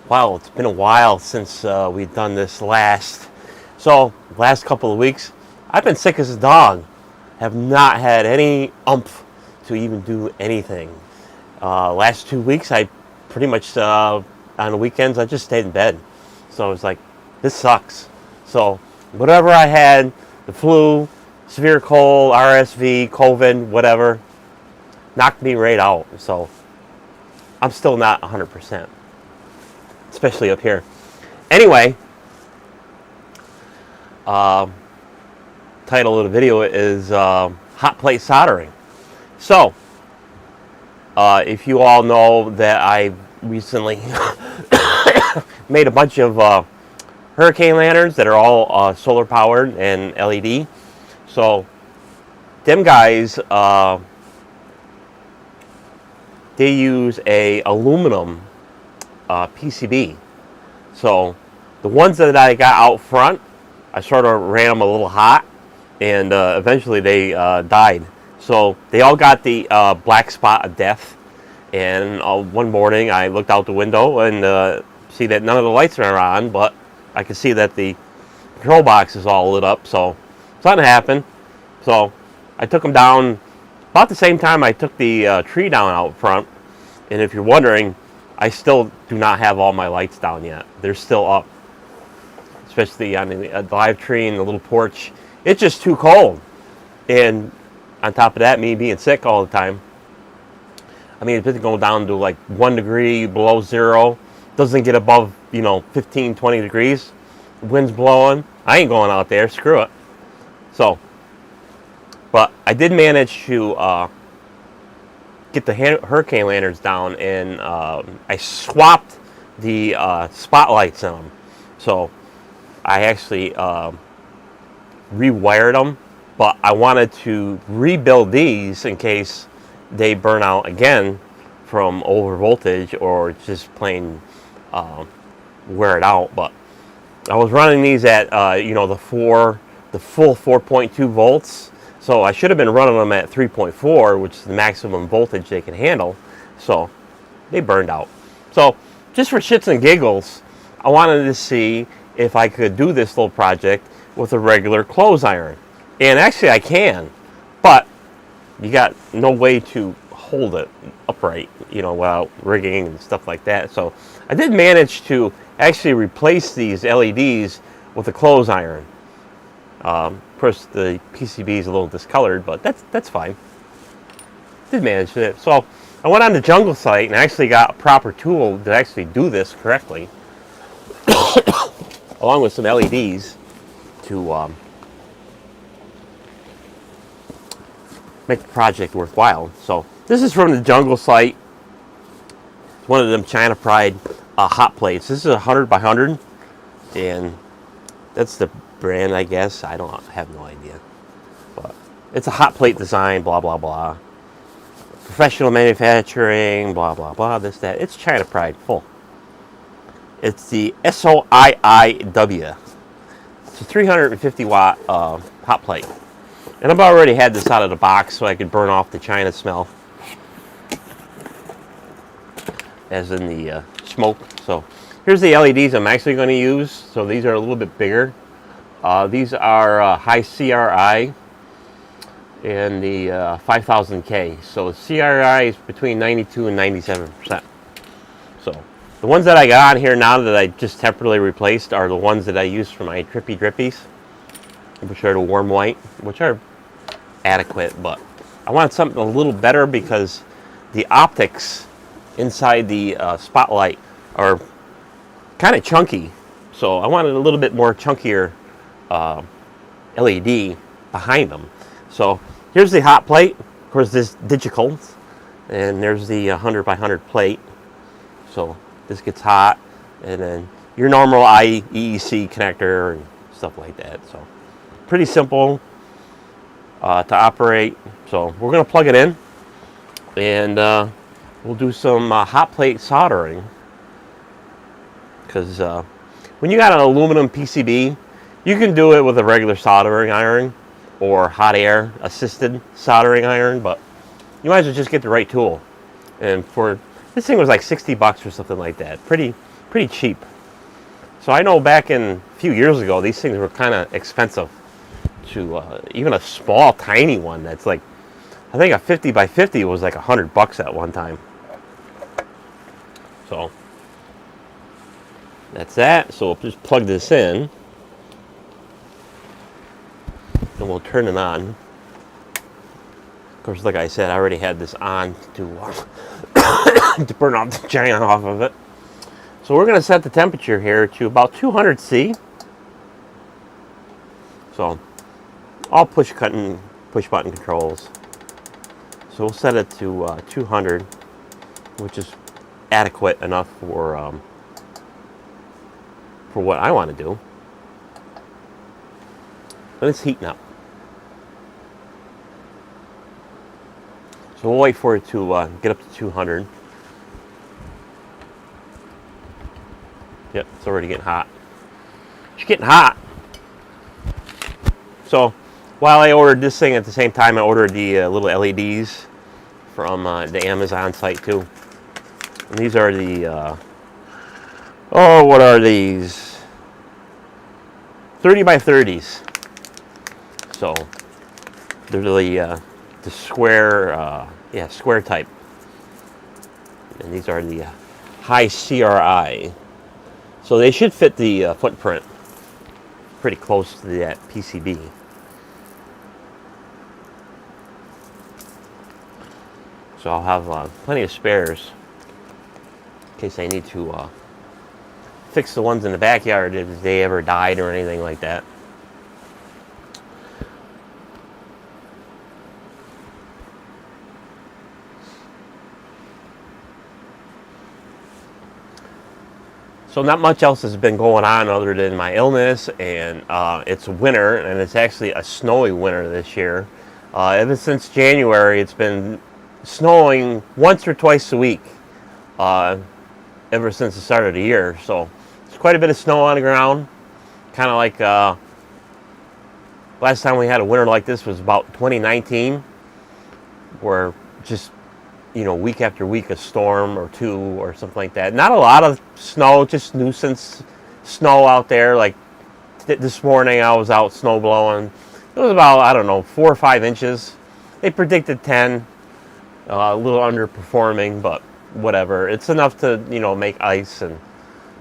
Wow, it's been a while since we've done this last. So, last couple of weeks, I've been sick as a dog. Have not had any umph to even do anything. Last 2 weeks, I pretty much, on the weekends, I just stayed in bed. So, I was like, this sucks. So, whatever I had, the flu, severe cold, RSV, COVID, whatever, knocked me right out. So, I'm still not 100%. Especially up here. Anyway, title of the video is hot plate soldering. So, if you all know that I recently made a bunch of hurricane lanterns that are all solar powered and LED. So, them guys, they use a aluminum PCB. So the ones that I got out front, I sort of ran them a little hot, and eventually they died. So they all got the black spot of death. And one morning I looked out the window and see that none of the lights are on, but I could see that the control box is all lit up. So something happened. So I took them down about the same time I took the tree down out front. And if you're wondering, I still do not have all my lights down yet. They're still up, especially on the live tree and the little porch. It's just too cold. And on top of that, me being sick all the time, I mean, it's been going down to like 1 degree below zero. Doesn't get above, 15, 20 degrees. Wind's blowing. I ain't going out there. Screw it. So, but I did manage to get the hurricane lanterns down, and I swapped the spotlights on them. So I actually rewired them, but I wanted to rebuild these in case they burn out again from over voltage or just plain wear it out. But I was running these at the full 4.2 volts. So I should have been running them at 3.4, which is the maximum voltage they can handle. So they burned out. So just for shits and giggles, I wanted to see if I could do this little project with a regular clothes iron. And actually I can, but you got no way to hold it upright, without rigging and stuff like that. So I did manage to actually replace these LEDs with a clothes iron. Of course, the PCB is a little discolored, but that's fine. Did manage it. So I went on the jungle site and actually got a proper tool to actually do this correctly, along with some LEDs to make the project worthwhile. So this is from the jungle site. It's one of them China Pride hot plates. This is 100 by 100, and that's the brand, I guess. I have no idea, but it's a hot plate design, blah blah blah, professional manufacturing, blah blah blah, this that. It's China Pride full. It's the SOIIW. It's a 350 watt hot plate, and I've already had this out of the box so I could burn off the China smell, as in the smoke. So here's the LEDs I'm actually going to use. So these are a little bit bigger. These are high CRI and the 5000K. So the CRI is between 92 and 97%. So the ones that I got on here now that I just temporarily replaced are the ones that I use for my drippy drippies, which are the warm white, which are adequate, but I wanted something a little better because the optics inside the spotlight are kind of chunky. So I wanted a little bit more chunkier LED behind them. So here's the hot plate. Of course, this digital, and there's the 100 by 100 plate. So this gets hot, and then your normal IEC connector and stuff like that. So pretty simple to operate. So we're going to plug it in, and we'll do some hot plate soldering, because when you got an aluminum PCB, you can do it with a regular soldering iron or hot air assisted soldering iron, but you might as well just get the right tool. And for this thing was like $60 or something like that. Pretty pretty cheap. So I know back in a few years ago, these things were kind of expensive. To even a small, tiny one that's like, I think a 50 by 50 was like $100 at one time. So that's that. So we'll just plug this in, and we'll turn it on. Of course, like I said, I already had this on to to burn off the giant off of it. So we're going to set the temperature here to about 200 C. So all push button controls. So we'll set it to 200, which is adequate enough for what I want to do. And it's heating up. So we'll wait for it to get up to 200. Yep, it's already getting hot. It's getting hot. So while I ordered this thing, at the same time I ordered the little LEDs from the Amazon site too. And these are the what are these? 30 by 30s. So they're the square, square type. And these are the high CRI. So they should fit the footprint pretty close to that PCB. So I'll have plenty of spares in case I need to fix the ones in the backyard if they ever died or anything like that. So not much else has been going on other than my illness, and it's winter, and it's actually a snowy winter this year. Ever since January, it's been snowing once or twice a week ever since the start of the year. So there's quite a bit of snow on the ground. Kind of like last time we had a winter like this was about 2019, where just week after week a storm or two or something like that. Not a lot of snow, just nuisance snow out there. Like this morning I was out snow blowing. It was about, I don't know, 4 or 5 inches. They predicted 10. A little underperforming, but whatever. It's enough to, make ice and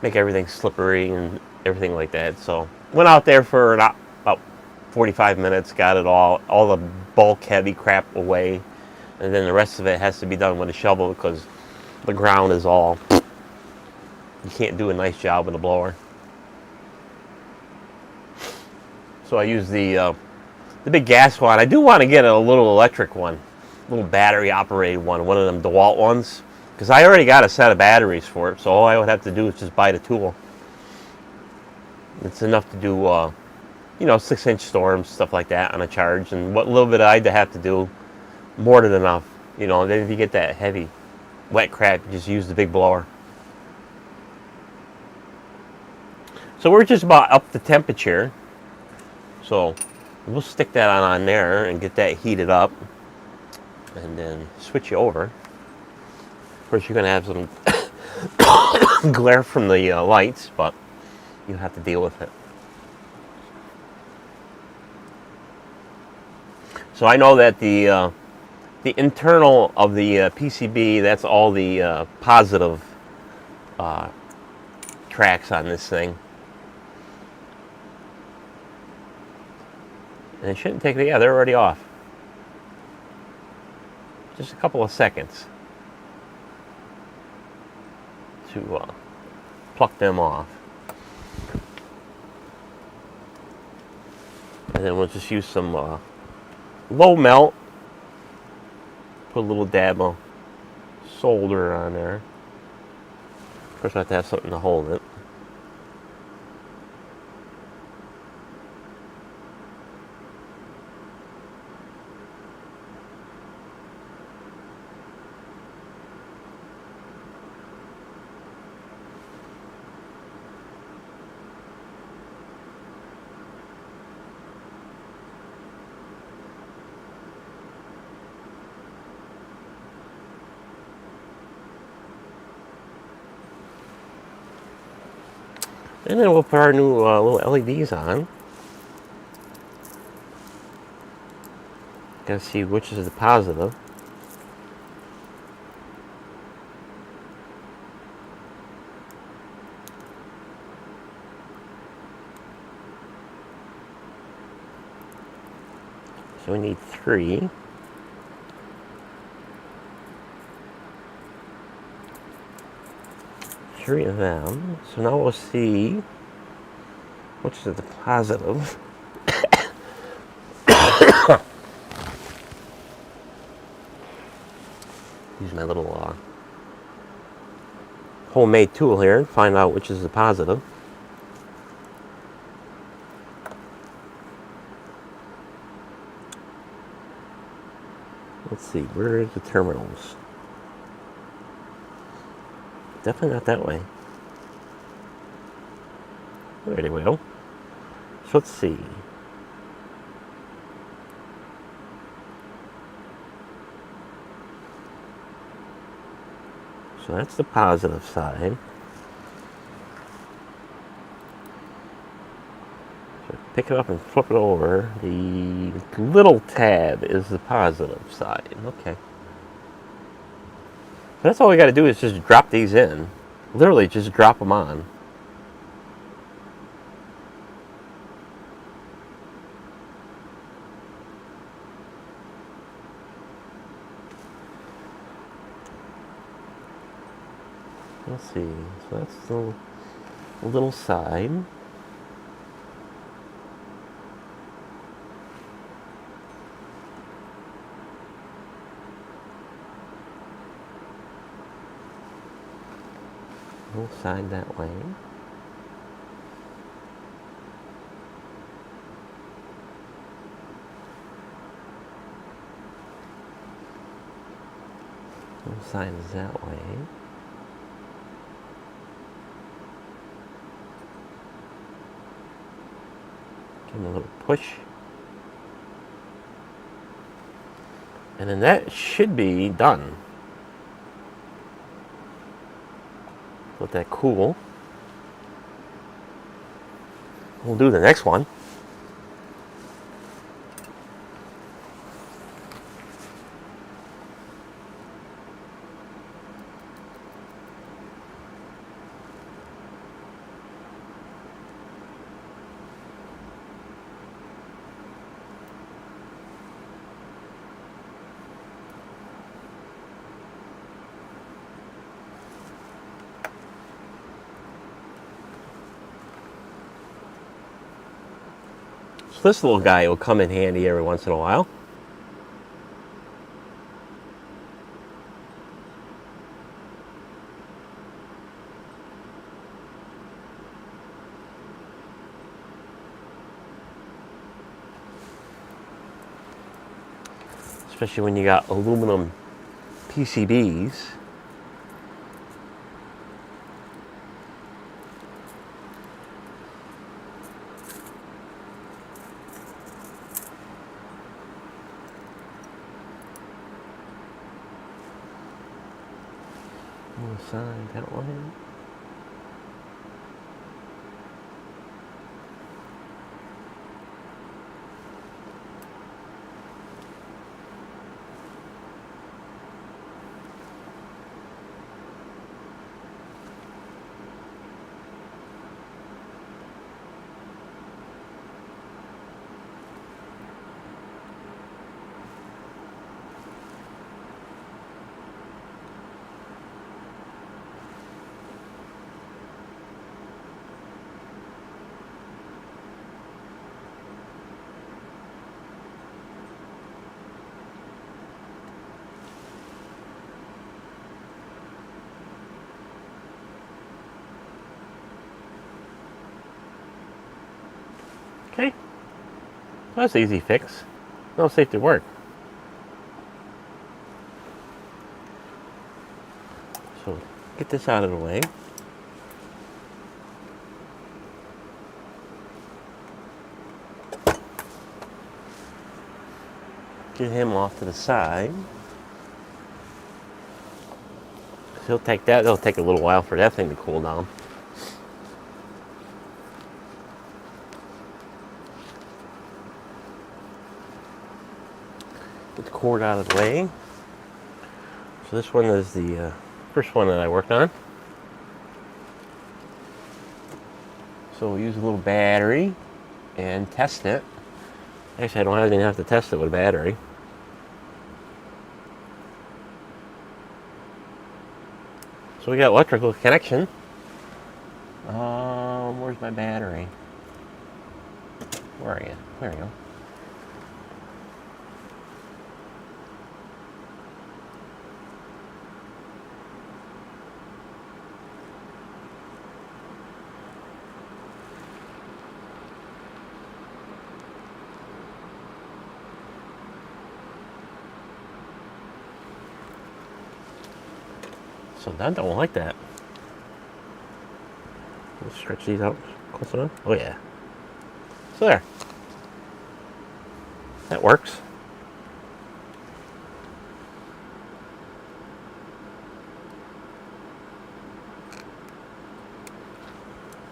make everything slippery and everything like that. So went out there for about 45 minutes, got it all the bulk heavy crap away. And then the rest of it has to be done with a shovel because the ground is all, you can't do a nice job with a blower. So I use the big gas one. I do want to get a little electric one, little battery operated one of them DeWalt ones, because I already got a set of batteries for it. So all I would have to do is just buy the tool. It's enough to do 6-inch storms, stuff like that on a charge, and what little bit I'd have to do, more than enough. Then if you get that heavy wet crap, you just use the big blower. So we're just about up the temperature, so we'll stick that on there and get that heated up, and then switch you over. Of course, you're going to have some glare from the lights, but you have to deal with it. So I know that the internal of the PCB, that's all the positive tracks on this thing. And it shouldn't take, yeah, they're already off. Just a couple of seconds to pluck them off. And then we'll just use some low melt. Put a little dab of solder on there. Of course, I have to have something to hold it. And then we'll put our new little LEDs on. Gotta see which is the positive. So we need 3. Three of them. So now we'll see which is the positive. Use my little homemade tool here and find out which is the positive. Let's see, where's the terminals? Definitely not that way. There we go. So let's see. So that's the positive side. So pick it up and flip it over. The little tab is the positive side. Okay. So that's all we got to do is just drop these in. Literally just drop them on. Let's see. So that's the little side. Little side that way. Little side is that way. Give them a little push. And then that should be done. Let that cool. We'll do the next one. So this little guy will come in handy every once in a while. Especially when you got aluminum PCBs. Side that way. Okay, that's an easy fix. No safety work. So get this out of the way. Get him off to the side. He'll take that. It'll take a little while for that thing to cool down. cord out of the way. So this one is the first one that I worked on. So we'll use a little battery and test it. Actually, I don't even have to test it with a battery. So we got electrical connection. Where's my battery? Where are you? There we go. So that don't like that. Let's stretch these out close enough. Oh yeah. So there. That works.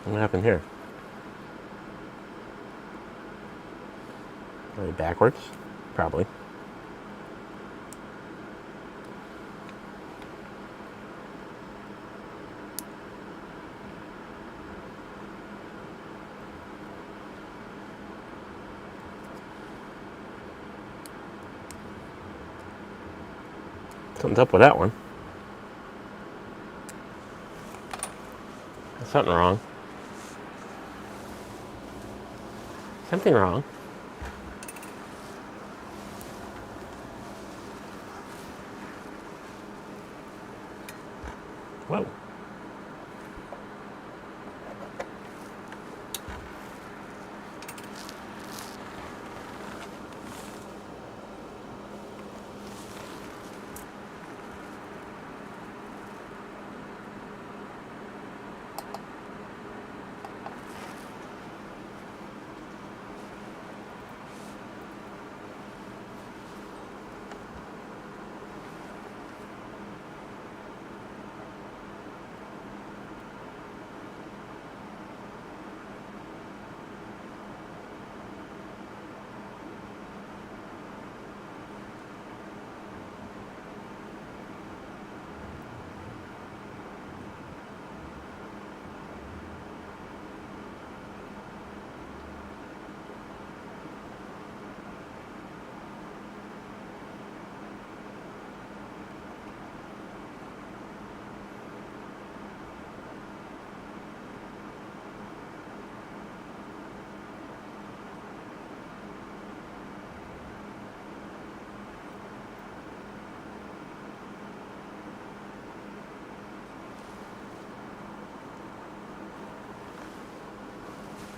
What happened here? Are they backwards? Probably. Something's up with that one. There's something wrong. Something wrong. Whoa.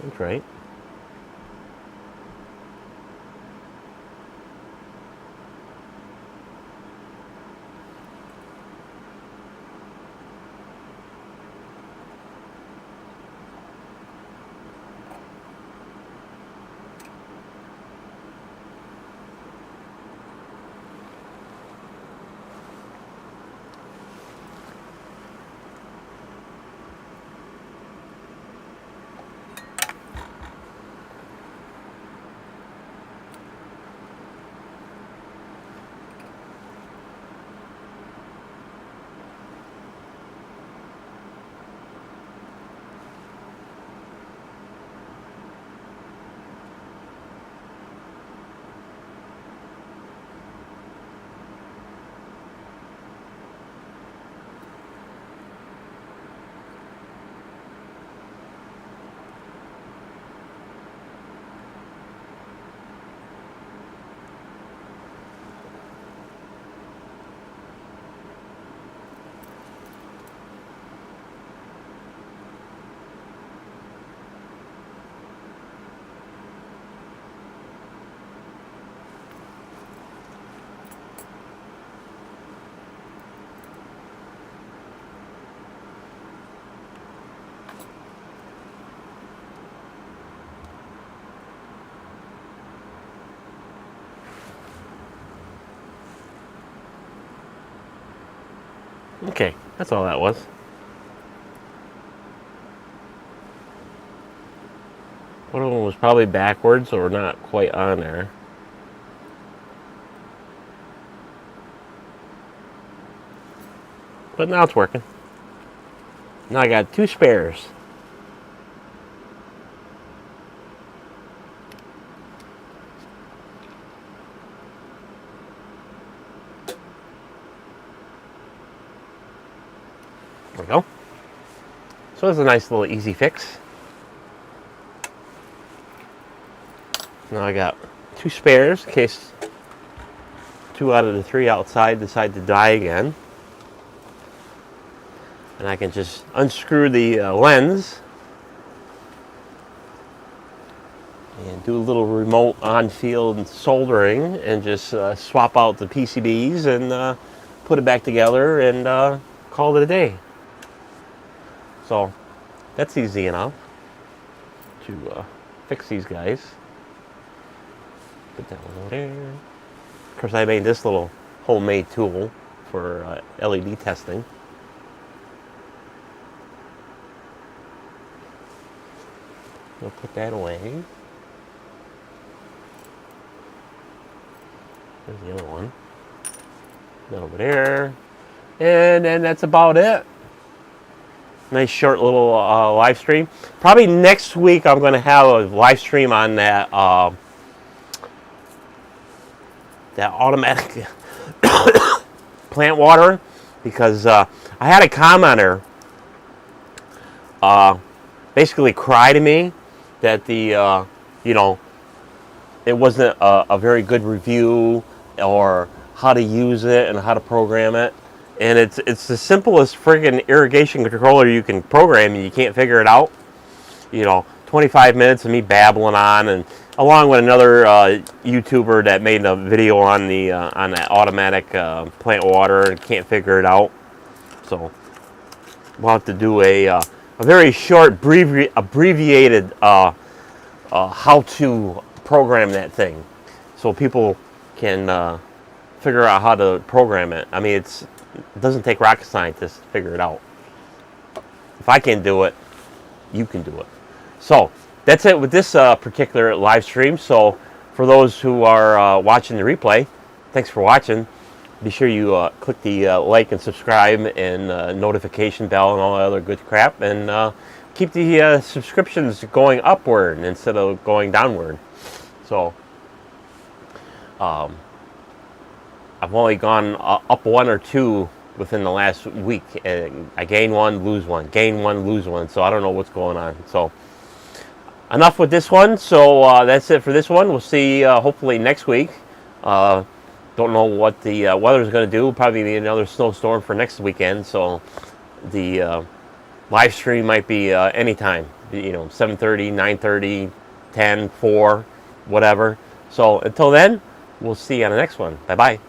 That's right. Okay, that's all that was. One of them was probably backwards or not quite on there. but now it's working. Now I got 2 spares. There we go. So it's a nice little easy fix. Now I got 2 spares in case 2 out of the 3 outside decide to die again. And I can just unscrew the lens and do a little remote on-field soldering and just swap out the PCBs and put it back together and call it a day. So that's easy enough to fix these guys. Put that one over there. Of course, I made this little homemade tool for LED testing. We'll put that away. There's the other one. That over there. And then that's about it. Nice short little live stream. Probably next week I'm going to have a live stream on that that automatic plant water, because I had a commenter basically cry to me that the it wasn't a very good review or how to use it and how to program it. And it's the simplest friggin' irrigation controller you can program, and you can't figure it out. 25 minutes of me babbling on, and along with another YouTuber that made a video on the on that automatic plant water and can't figure it out. So we'll have to do a very short, abbreviated how to program that thing, so people can figure out how to program it. I mean, it doesn't take rocket scientists to figure it out. If I can do it, you can do it. So that's it with this particular live stream. So for those who are watching the replay, thanks for watching. Be sure you click the like and subscribe and notification bell and all that other good crap, and keep the subscriptions going upward instead of going downward. So I've only gone up 1 or 2 within the last week, and I gain 1, lose 1, gain 1, lose 1. So I don't know what's going on. So enough with this one. So that's it for this one. We'll see hopefully next week. Don't know what the weather is going to do. Probably be another snowstorm for next weekend. So the live stream might be anytime. 7:30, 9:30, 10, 4, whatever. So until then, we'll see you on the next one. Bye bye.